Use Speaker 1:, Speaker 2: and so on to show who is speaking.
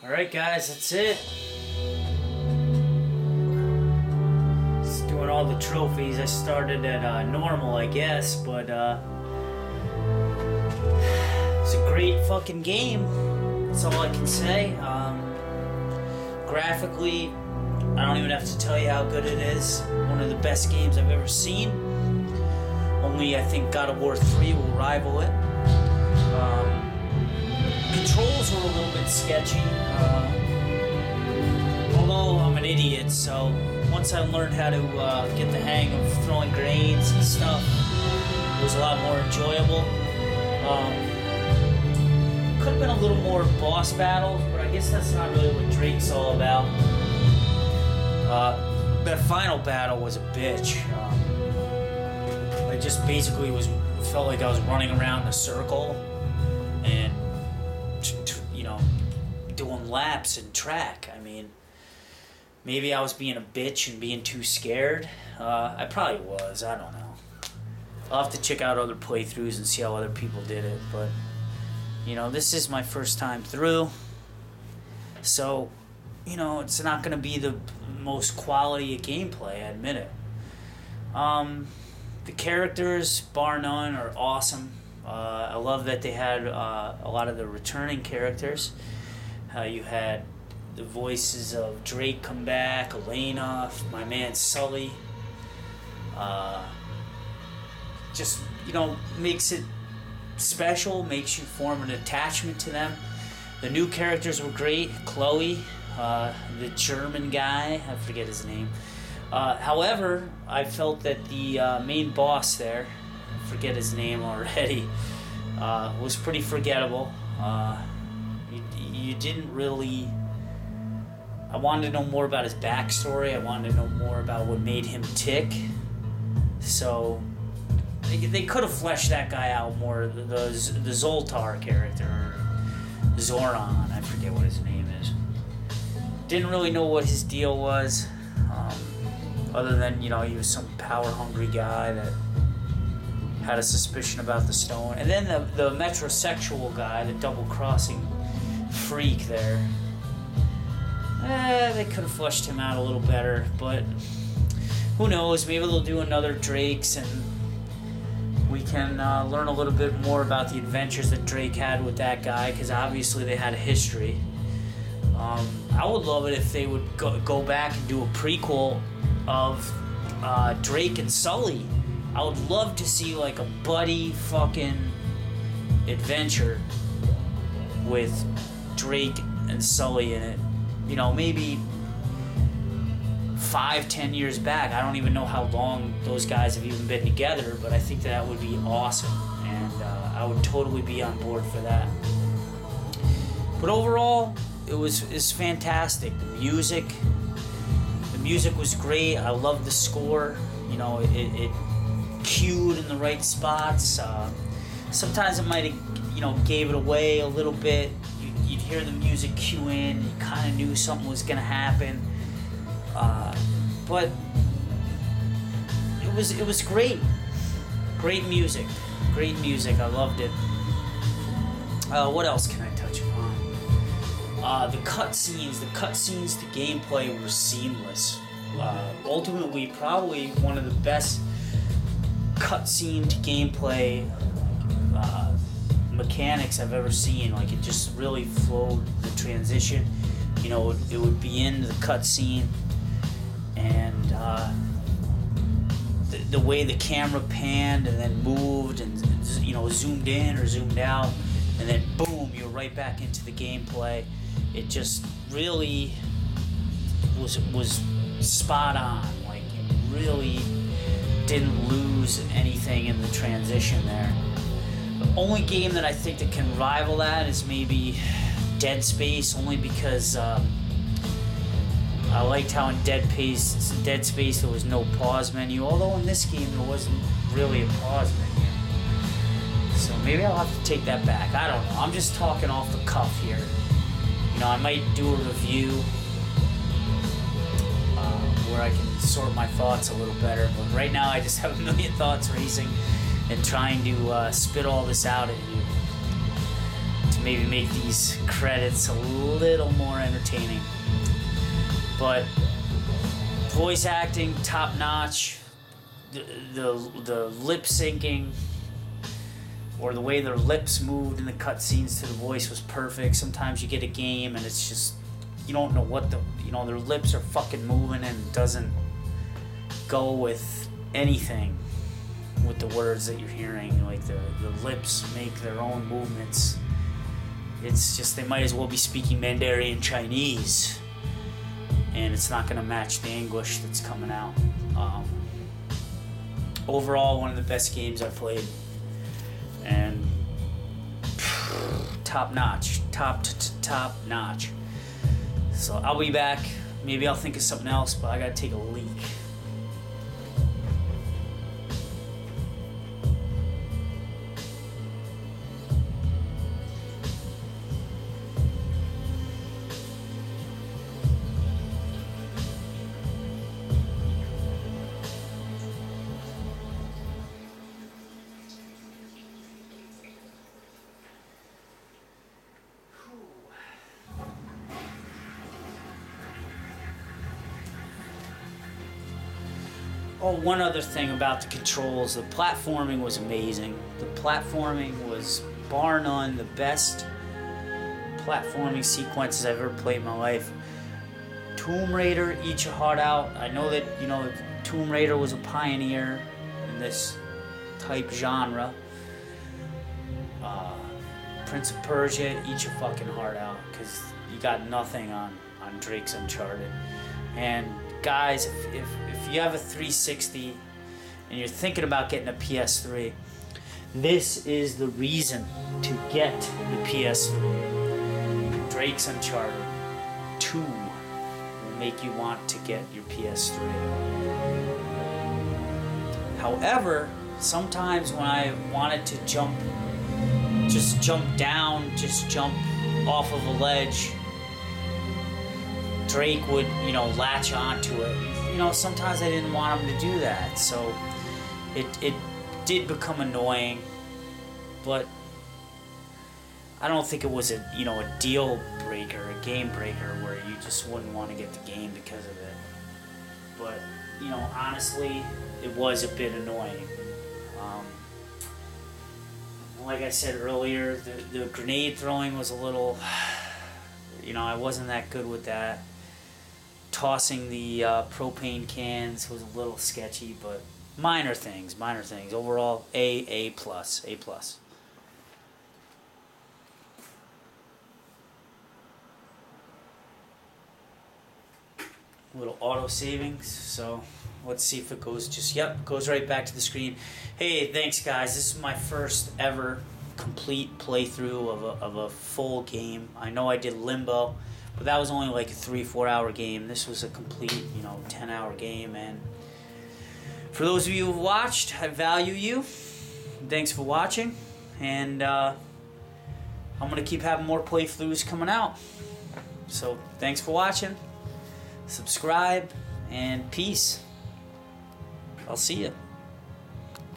Speaker 1: Alright guys, that's it. Just doing all the trophies. I started at normal, I guess, but it's a great fucking game. That's all I can say. Graphically, I don't even have to tell you how good it is. One of the best games I've ever seen. Only I think God of War 3 will rival it. Controls were a little bit sketchy. Although I'm an idiot, so once I learned how to get the hang of throwing grenades and stuff, it was a lot more enjoyable. Could have been a little more boss battles, but I guess that's not really what Drake's all about. That final battle was a bitch. I just basically felt like I was running around in a circle and doing laps and track. I mean, maybe I was being a bitch and being too scared. I probably was. I don't know. I'll have to check out other playthroughs and see how other people did it. But, this is my first time through. So, it's not going to be the most quality of gameplay, I admit it. The characters, bar none, are awesome. I love that they had a lot of the returning characters. You had the voices of Drake come back, Elena, my man Sully. Just, makes it special, makes you form an attachment to them. The new characters were great. Chloe, the German guy, I forget his name. However, I felt that the main boss there, I forget his name already, was pretty forgettable. You didn't really... I wanted to know more about his backstory. I wanted to know more about what made him tick. So they could have fleshed that guy out more. The Zoltar character, Zoran, I forget what his name is. Didn't really know what his deal was, other than he was some power-hungry guy that had a suspicion about the stone. And then the metrosexual guy, the double-crossing freak there. They could have fleshed him out a little better, but who knows? Maybe they'll do another Drake's and we can learn a little bit more about the adventures that Drake had with that guy, because obviously they had a history. I would love it if they would go back and do a prequel of Drake and Sully. I would love to see like a buddy fucking adventure with Drake and Sully in it. Maybe 5-10 years back. I don't even know how long those guys have even been together, but I think that would be awesome, and I would totally be on board for that. But overall, it was fantastic. The music was great. I loved the score. It cued in the right spots. Sometimes it might have, gave it away a little bit. You'd hear the music cue in. You kind of knew something was gonna happen. But it was great. Great music. I loved it. What else can I touch upon? The cutscenes to gameplay were seamless. Ultimately, probably one of the best cutscene to gameplay mechanics I've ever seen. Like, it just really flowed, the transition. It would be in the cutscene, and the way the camera panned and then moved and zoomed in or zoomed out, and then boom, you're right back into the gameplay. It just really was spot on. Like, you really didn't lose anything in the transition there. The only game that I think that can rival that is maybe Dead Space, only because I liked how in Dead Space there was no pause menu, although in this game there wasn't really a pause menu. So maybe I'll have to take that back. I don't know. I'm just talking off the cuff here. I might do a review where I can sort my thoughts a little better, but right now I just have a million thoughts racing and trying to spit all this out at you. to maybe make these credits a little more entertaining. But voice acting, top notch. The lip syncing, or the way their lips moved in the cutscenes to the voice, was perfect. Sometimes you get a game and it's just, you don't know what their lips are fucking moving and it doesn't go with anything with the words that you're hearing. Like the lips make their own movements. It's just, they might as well be speaking Mandarin Chinese and it's not going to match the English that's coming out. Overall, one of the best games I've played, and top notch, top notch. So I'll be back. Maybe I'll think of something else, but I gotta take a leak. Oh, one other thing about the controls, the platforming was amazing. The platforming was, bar none, the best platforming sequences I've ever played in my life. Tomb Raider, eat your heart out. I know that, Tomb Raider was a pioneer in this type genre. Prince of Persia, eat your fucking heart out, because you got nothing on Drake's Uncharted. And guys, if you have a 360 and you're thinking about getting a PS3, this is the reason to get the PS3. Drake's Uncharted 2 will make you want to get your PS3. However, sometimes when I wanted to jump down, just jump off of a ledge, Drake would, latch onto it. Sometimes I didn't want him to do that, so it did become annoying, but I don't think it was a deal breaker, a game breaker, where you just wouldn't want to get the game because of it. But honestly, it was a bit annoying. Like I said earlier, the grenade throwing was a little, I wasn't that good with that. Tossing the propane cans was a little sketchy, but minor things. Overall, A+. Little auto savings, so let's see if it goes goes right back to the screen. Hey, thanks guys, this is my first ever complete playthrough of a full game. I know I did Limbo, but that was only like a 3-4 hour game. This was a complete 10-hour game, and for those of you who have watched, I value you. Thanks for watching, and I'm gonna keep having more playthroughs coming out. So thanks for watching. Subscribe, and peace. I'll see you.